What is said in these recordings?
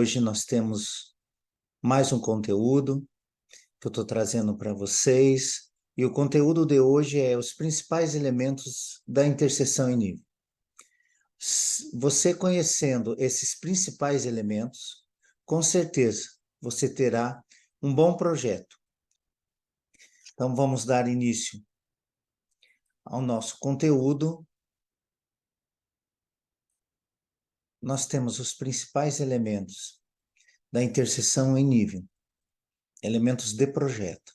Hoje nós temos mais um conteúdo que eu estou trazendo para vocês, e o conteúdo de hoje é os principais elementos da interseção em nível. Você conhecendo esses principais elementos, com certeza você terá um bom projeto. Então vamos dar início ao nosso conteúdo. Nós temos os principais elementos da interseção em nível, elementos de projeto.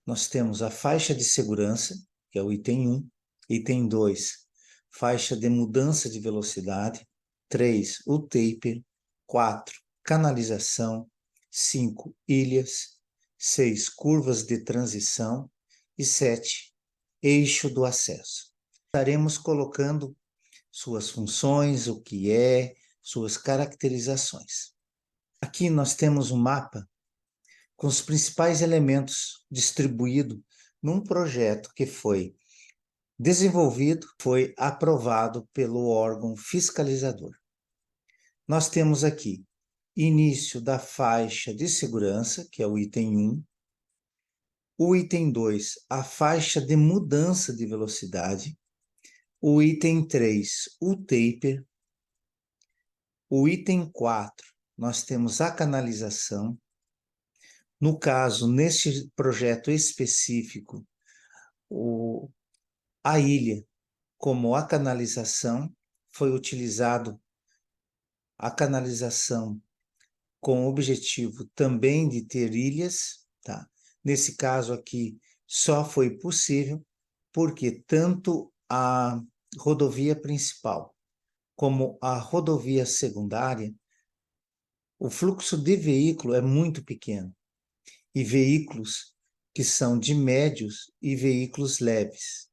Nós temos a faixa de segurança, que é o item 1, item 2, faixa de mudança de velocidade, 3, o taper, 4, canalização, 5, ilhas, 6, curvas de transição e 7, eixo do acesso. Estaremos colocando suas funções, o que é, suas caracterizações. Aqui nós temos um mapa com os principais elementos distribuídos num projeto que foi desenvolvido, foi aprovado pelo órgão fiscalizador. Nós temos aqui início da faixa de segurança, que é o item 1, o item 2, a faixa de mudança de velocidade, o item 3, o taper, o item 4, nós temos a canalização. No caso, neste projeto específico, a ilha, como a canalização, foi utilizado a canalização com o objetivo também de ter ilhas, tá? Nesse caso aqui, só foi possível porque tanto a rodovia principal como a rodovia secundária, o fluxo de veículo é muito pequeno. E veículos que são de médios e veículos leves.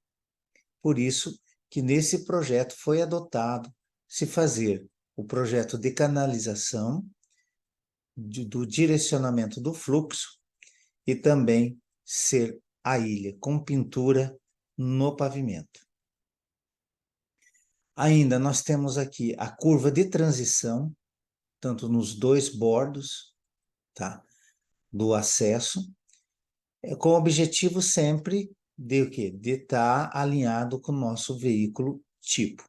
Por isso que nesse projeto foi adotado se fazer o projeto de canalização, do direcionamento do fluxo e também ser a ilha com pintura no pavimento. Ainda nós temos aqui a curva de transição, tanto nos dois bordos, tá, do acesso, com o objetivo sempre de o quê? De estar alinhado com o nosso veículo tipo.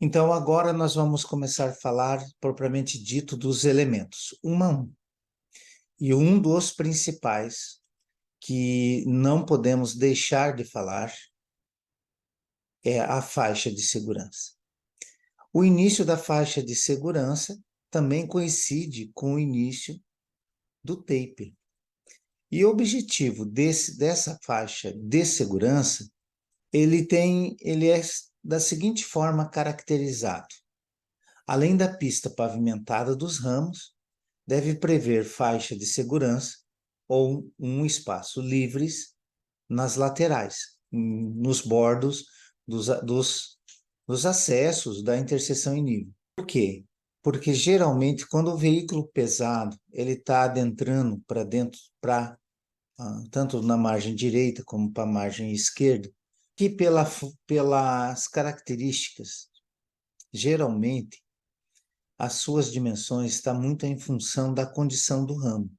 Então, agora nós vamos começar a falar, propriamente dito, dos elementos, um a um. E um dos principais, que não podemos deixar de falar, é a faixa de segurança. O início da faixa de segurança também coincide com o início do taper. E o objetivo dessa faixa de segurança, ele é da seguinte forma caracterizado. Além da pista pavimentada dos ramos, deve prever faixa de segurança ou um espaço livres nas laterais, nos bordos dos acessos da interseção em nível. Por quê? Porque geralmente quando o veículo pesado ele está adentrando para dentro, tanto na margem direita como para a margem esquerda, que pelas características, geralmente, as suas dimensões estão muito em função da condição do ramo.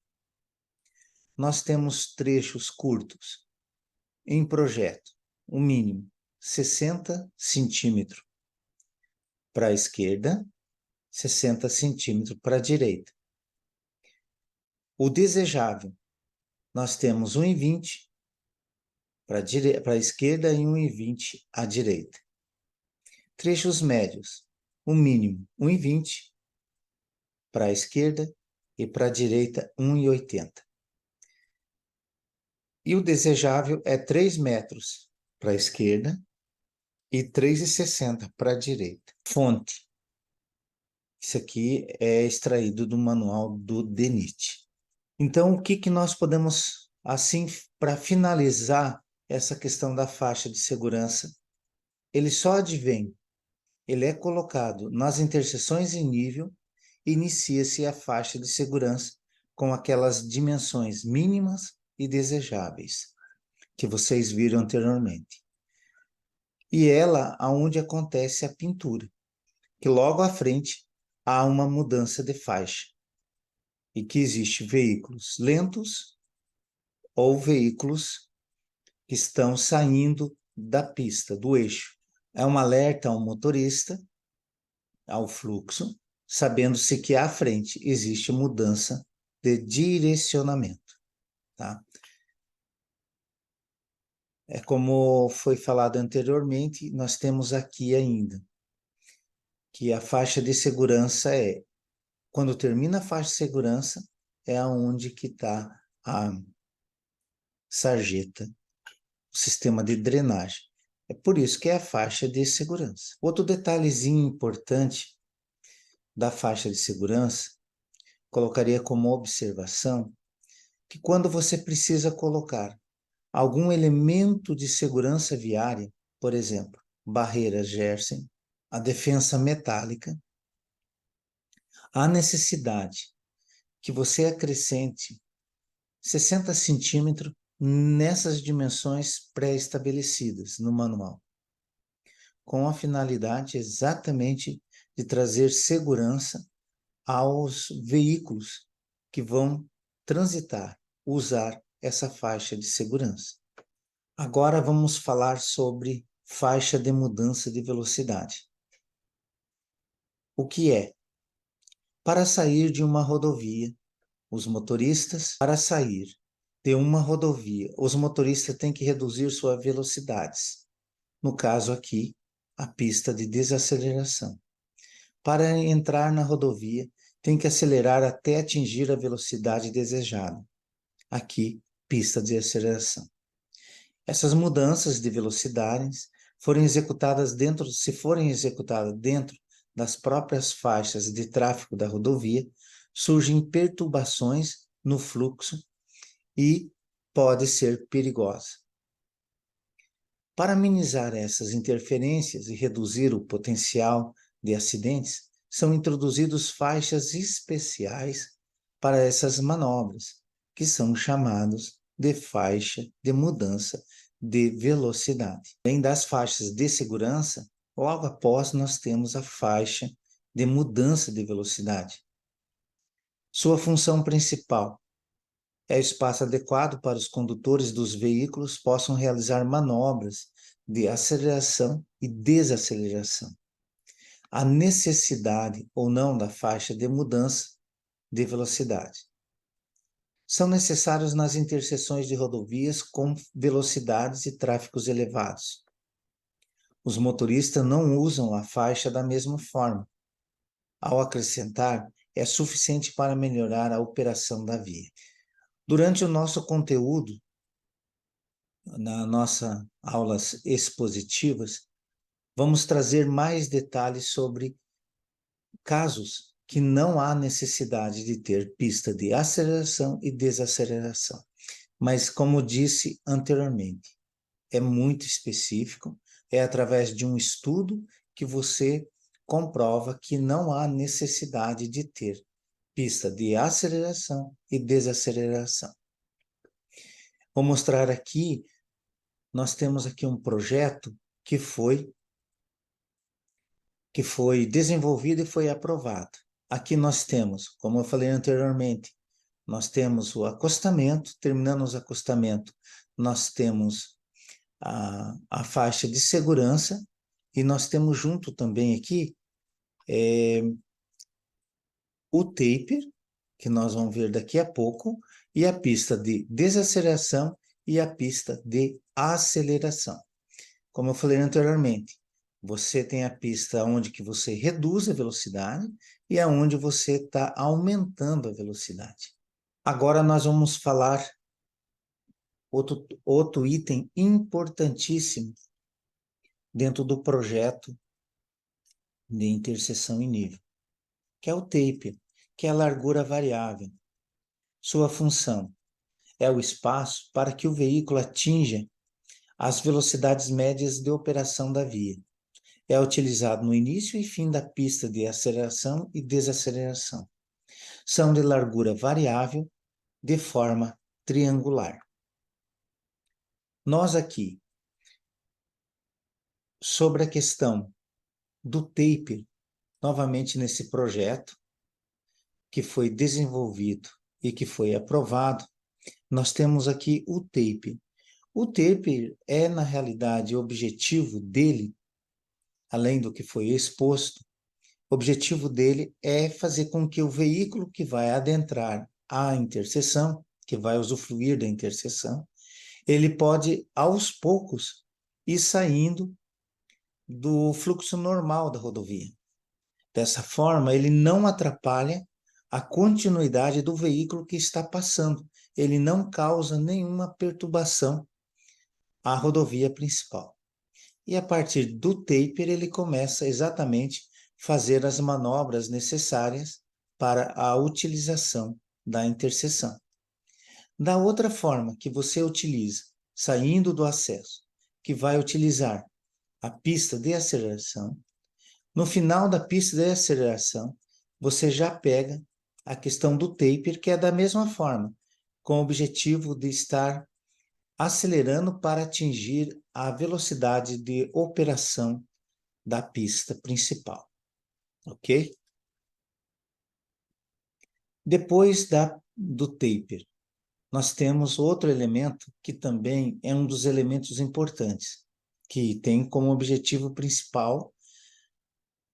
Nós temos trechos curtos em projeto, o mínimo 60 centímetros para a esquerda, 60 centímetros para a direita. O desejável, nós temos 1,20 para a esquerda e 1,20 à direita. Trechos médios, o mínimo 1,20 para a esquerda e para a direita 1,80. E o desejável é 3 metros para a esquerda e 3,60 para a direita. Fonte. Isso aqui é extraído do manual do DENIT. Então, o que nós podemos, assim, para finalizar essa questão da faixa de segurança, ele só advém, ele é colocado nas interseções em nível, inicia-se a faixa de segurança com aquelas dimensões mínimas e desejáveis que vocês viram anteriormente. E ela, aonde acontece a pintura, que logo à frente há uma mudança de faixa e que existem veículos lentos ou veículos que estão saindo da pista, do eixo. É um alerta ao motorista, ao fluxo, sabendo-se que à frente existe mudança de direcionamento, tá? É como foi falado anteriormente, nós temos aqui ainda que a faixa de segurança quando termina a faixa de segurança, é aonde que está a sarjeta, o sistema de drenagem. É por isso que é a faixa de segurança. Outro detalhezinho importante da faixa de segurança, colocaria como observação, que quando você precisa colocar algum elemento de segurança viária, por exemplo, barreiras Gersen, a defensa metálica, há necessidade que você acrescente 60 centímetros nessas dimensões pré-estabelecidas no manual, com a finalidade exatamente de trazer segurança aos veículos que vão transitar, usar essa faixa de segurança. Agora vamos falar sobre faixa de mudança de velocidade. O que é? Para sair de uma rodovia, os motoristas, para sair de uma rodovia, os motoristas têm que reduzir suas velocidades. No caso aqui, a pista de desaceleração. Para entrar na rodovia, tem que acelerar até atingir a velocidade desejada. Aqui, pista de aceleração. Essas mudanças de velocidades se forem executadas dentro das próprias faixas de tráfego da rodovia, surgem perturbações no fluxo e pode ser perigosa. Para minimizar essas interferências e reduzir o potencial de acidentes, são introduzidas faixas especiais para essas manobras, que são chamados de faixa de mudança de velocidade. Além das faixas de segurança, logo após nós temos a faixa de mudança de velocidade. Sua função principal é o espaço adequado para os condutores dos veículos possam realizar manobras de aceleração e desaceleração. A necessidade ou não da faixa de mudança de velocidade. São necessários nas interseções de rodovias com velocidades e tráfegos elevados. Os motoristas não usam a faixa da mesma forma. Ao acrescentar, é suficiente para melhorar a operação da via. Durante o nosso conteúdo, nas nossas aulas expositivas, vamos trazer mais detalhes sobre casos que não há necessidade de ter pista de aceleração e desaceleração. Mas, como disse anteriormente, é muito específico, é através de um estudo que você comprova que não há necessidade de ter pista de aceleração e desaceleração. Vou mostrar aqui, nós temos aqui um projeto que foi desenvolvido e foi aprovado. Aqui nós temos, como eu falei anteriormente, nós temos o acostamento, terminando o acostamento, nós temos a faixa de segurança e nós temos junto também aqui o taper, que nós vamos ver daqui a pouco, e a pista de desaceleração e a pista de aceleração. Como eu falei anteriormente, você tem a pista onde que você reduz a velocidade e aonde você está aumentando a velocidade. Agora nós vamos falar outro item importantíssimo dentro do projeto de interseção em nível, que é o taper, que é a largura variável. Sua função é o espaço para que o veículo atinja as velocidades médias de operação da via. É utilizado no início e fim da pista de aceleração e desaceleração. São de largura variável, de forma triangular. Nós aqui, sobre a questão do taper, novamente nesse projeto que foi desenvolvido e que foi aprovado, nós temos aqui o taper. O taper é, na realidade, o objetivo dele, além do que foi exposto, o objetivo dele é fazer com que o veículo que vai adentrar a interseção, que vai usufruir da interseção, ele pode, aos poucos, ir saindo do fluxo normal da rodovia. Dessa forma, ele não atrapalha a continuidade do veículo que está passando. Ele não causa nenhuma perturbação à rodovia principal. E a partir do taper, ele começa exatamente a fazer as manobras necessárias para a utilização da interseção. Da outra forma que você utiliza, saindo do acesso, que vai utilizar a pista de aceleração, no final da pista de aceleração, você já pega a questão do taper, que é da mesma forma, com o objetivo de estar acelerando para atingir a velocidade de operação da pista principal, ok? Depois do taper, nós temos outro elemento que também é um dos elementos importantes, que tem como objetivo principal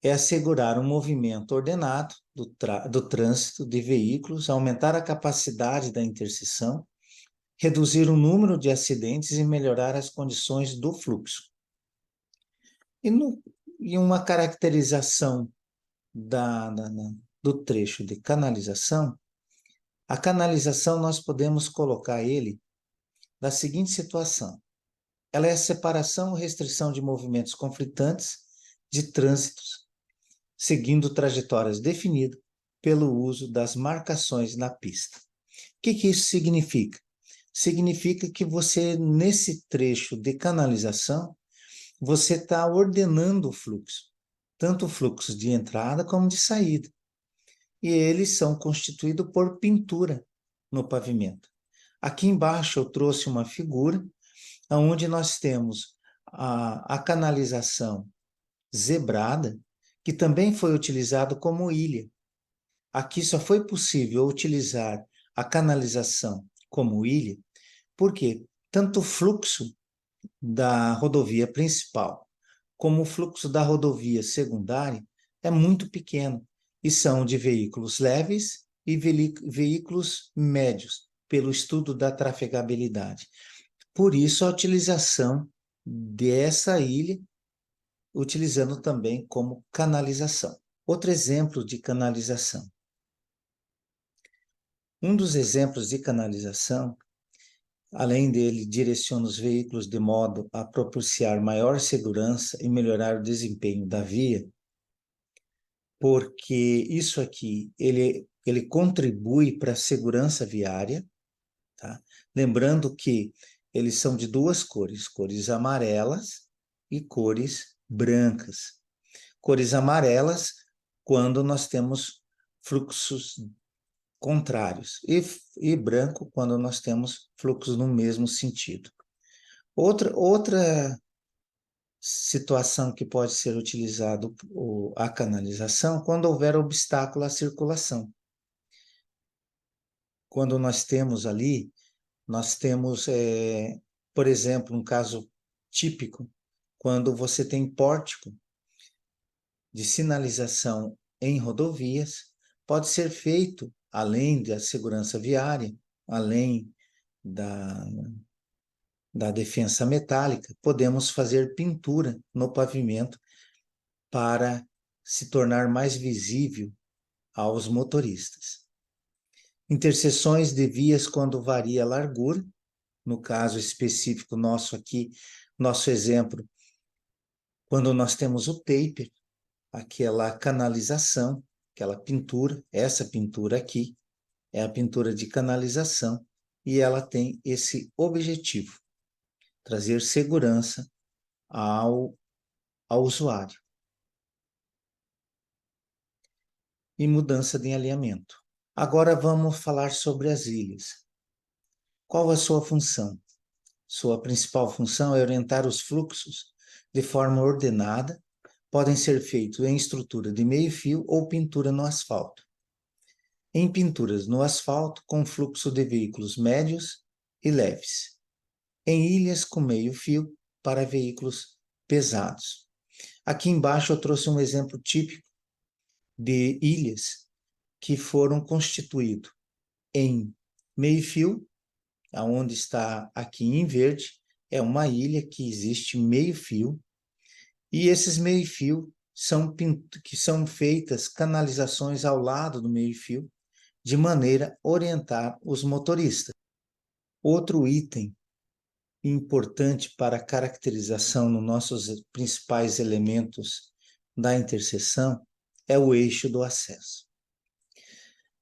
é assegurar um movimento ordenado do trânsito de veículos, aumentar a capacidade da interseção, reduzir o número de acidentes e melhorar as condições do fluxo. E uma caracterização do trecho de canalização, a canalização nós podemos colocar ele da seguinte situação: ela é a separação ou restrição de movimentos conflitantes de trânsitos, seguindo trajetórias definidas pelo uso das marcações na pista. O que isso significa? Significa que você, nesse trecho de canalização, você está ordenando o fluxo, tanto o fluxo de entrada como de saída. E eles são constituídos por pintura no pavimento. Aqui embaixo eu trouxe uma figura onde nós temos a canalização zebrada, que também foi utilizado como ilha. Aqui só foi possível utilizar a canalização como ilha, porque tanto o fluxo da rodovia principal como o fluxo da rodovia secundária é muito pequeno, e são de veículos leves e veículos médios, pelo estudo da trafegabilidade. Por isso, a utilização dessa ilha, utilizando também como canalização. Outro exemplo de canalização. Um dos exemplos de canalização, além dele, direciona os veículos de modo a propiciar maior segurança e melhorar o desempenho da via, porque isso aqui, ele contribui para a segurança viária, tá? Lembrando que eles são de duas cores, cores amarelas e cores brancas. Cores amarelas quando nós temos fluxos contrários e branco quando nós temos fluxos no mesmo sentido. Outra situação que pode ser utilizado a canalização quando houver obstáculo à circulação. Quando nós temos ali, por exemplo, um caso típico, quando você tem pórtico de sinalização em rodovias, pode ser feito, além da segurança viária, além da, da defensa metálica, podemos fazer pintura no pavimento para se tornar mais visível aos motoristas. Interseções de vias quando varia a largura, no caso específico nosso aqui, nosso exemplo, quando nós temos o taper, aquela canalização, aquela pintura, essa pintura aqui é a pintura de canalização e ela tem esse objetivo, trazer segurança ao usuário. E mudança de alinhamento. Agora vamos falar sobre as ilhas. Qual a sua função? Sua principal função é orientar os fluxos de forma ordenada podem ser feitos em estrutura de meio-fio ou pintura no asfalto. Em pinturas no asfalto, com fluxo de veículos médios e leves. Em ilhas com meio-fio para veículos pesados. Aqui embaixo eu trouxe um exemplo típico de ilhas que foram constituídos em meio-fio, aonde está aqui em verde, é uma ilha que existe meio-fio, e esses meio-fio que são feitas canalizações ao lado do meio-fio, de maneira a orientar os motoristas. Outro item importante para a caracterização nos nossos principais elementos da interseção é o eixo do acesso.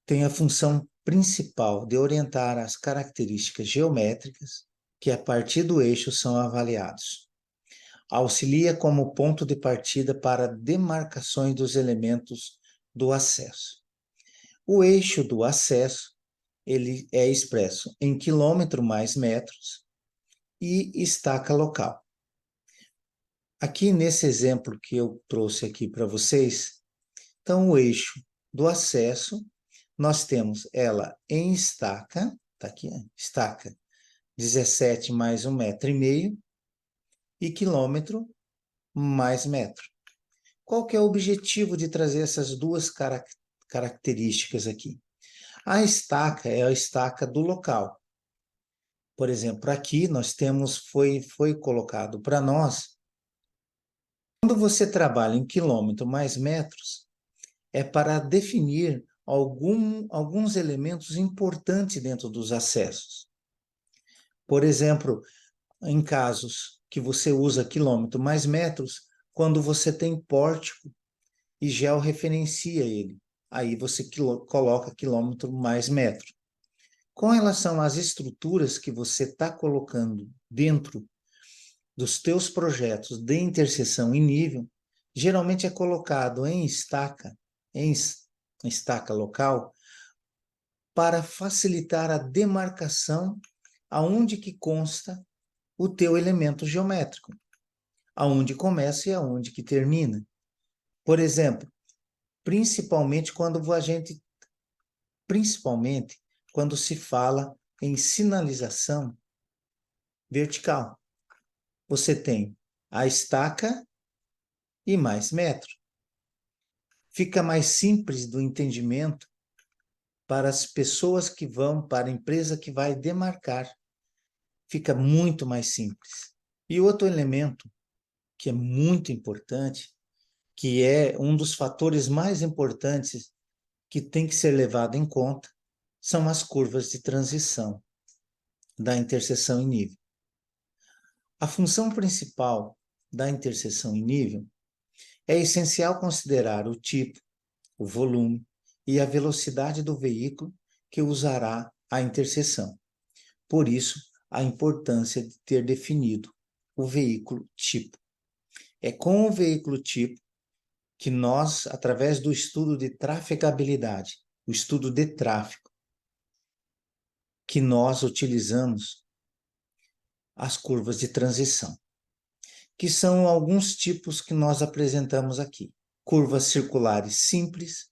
Tem a função principal de orientar as características geométricas que a partir do eixo são avaliados. Auxilia como ponto de partida para demarcações dos elementos do acesso. O eixo do acesso, ele é expresso em quilômetro mais metros e estaca local. Aqui nesse exemplo que eu trouxe aqui para vocês, então o eixo do acesso, nós temos ela em estaca, tá aqui, estaca 17 mais 1,5 metro e quilômetro mais metro. Qual que é o objetivo de trazer essas duas características aqui? A estaca é a estaca do local. Por exemplo, aqui nós temos, foi colocado para nós, quando você trabalha em quilômetro mais metros, é para definir alguns elementos importantes dentro dos acessos. Por exemplo, em casos que você usa quilômetro mais metros, quando você tem pórtico e georreferencia ele, aí você coloca quilômetro mais metro. Com relação às estruturas que você está colocando dentro dos teus projetos de interseção e nível, geralmente é colocado em estaca local, para facilitar a demarcação aonde que consta o teu elemento geométrico, aonde começa e aonde que termina. Por exemplo, principalmente quando se fala em sinalização vertical. Você tem a estaca e mais metro. Fica mais simples do entendimento para as pessoas que vão, para a empresa que vai demarcar. Fica muito mais simples. E outro elemento que é muito importante, que é um dos fatores mais importantes que tem que ser levado em conta, são as curvas de transição da interseção em nível. A função principal da interseção em nível é essencial considerar o tipo, o volume e a velocidade do veículo que usará a interseção. Por isso, a importância de ter definido o veículo tipo. É com o veículo tipo que nós, através do estudo de trafegabilidade, o estudo de tráfego, que nós utilizamos as curvas de transição, que são alguns tipos que nós apresentamos aqui. Curvas circulares simples,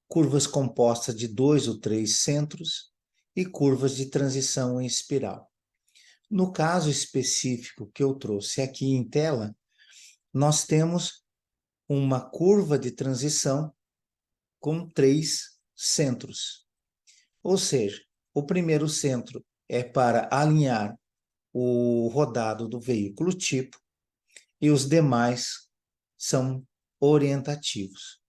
curvas compostas de 2 ou 3 centros e curvas de transição em espiral. No caso específico que eu trouxe aqui em tela, nós temos uma curva de transição com 3 centros. Ou seja, o primeiro centro é para alinhar o rodado do veículo tipo e os demais são orientativos.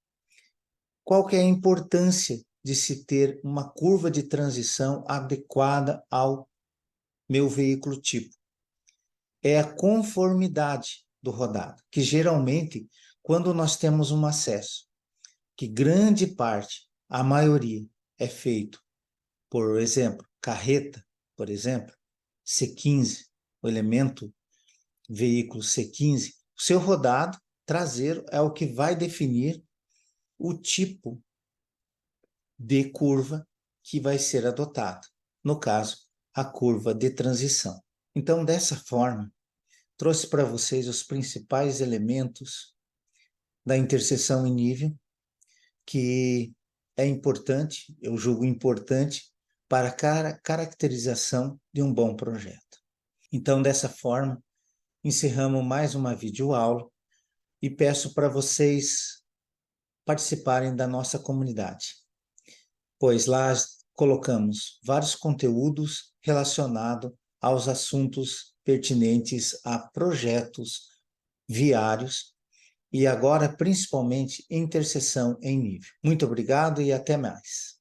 Qual que é a importância de se ter uma curva de transição adequada ao meu veículo tipo? É a conformidade do rodado, que geralmente, quando nós temos um acesso, que grande parte, a maioria, é feito, por exemplo, carreta, por exemplo, C15, o elemento veículo C15, o seu rodado traseiro é o que vai definir o tipo de curva que vai ser adotado. No caso, a curva de transição. Então, dessa forma, trouxe para vocês os principais elementos da interseção em nível, que é importante, eu julgo importante, para a caracterização de um bom projeto. Então, dessa forma, encerramos mais uma videoaula e peço para vocês participarem da nossa comunidade, pois lá colocamos vários conteúdos relacionados aos assuntos pertinentes a projetos viários e agora principalmente interseção em nível. Muito obrigado e até mais.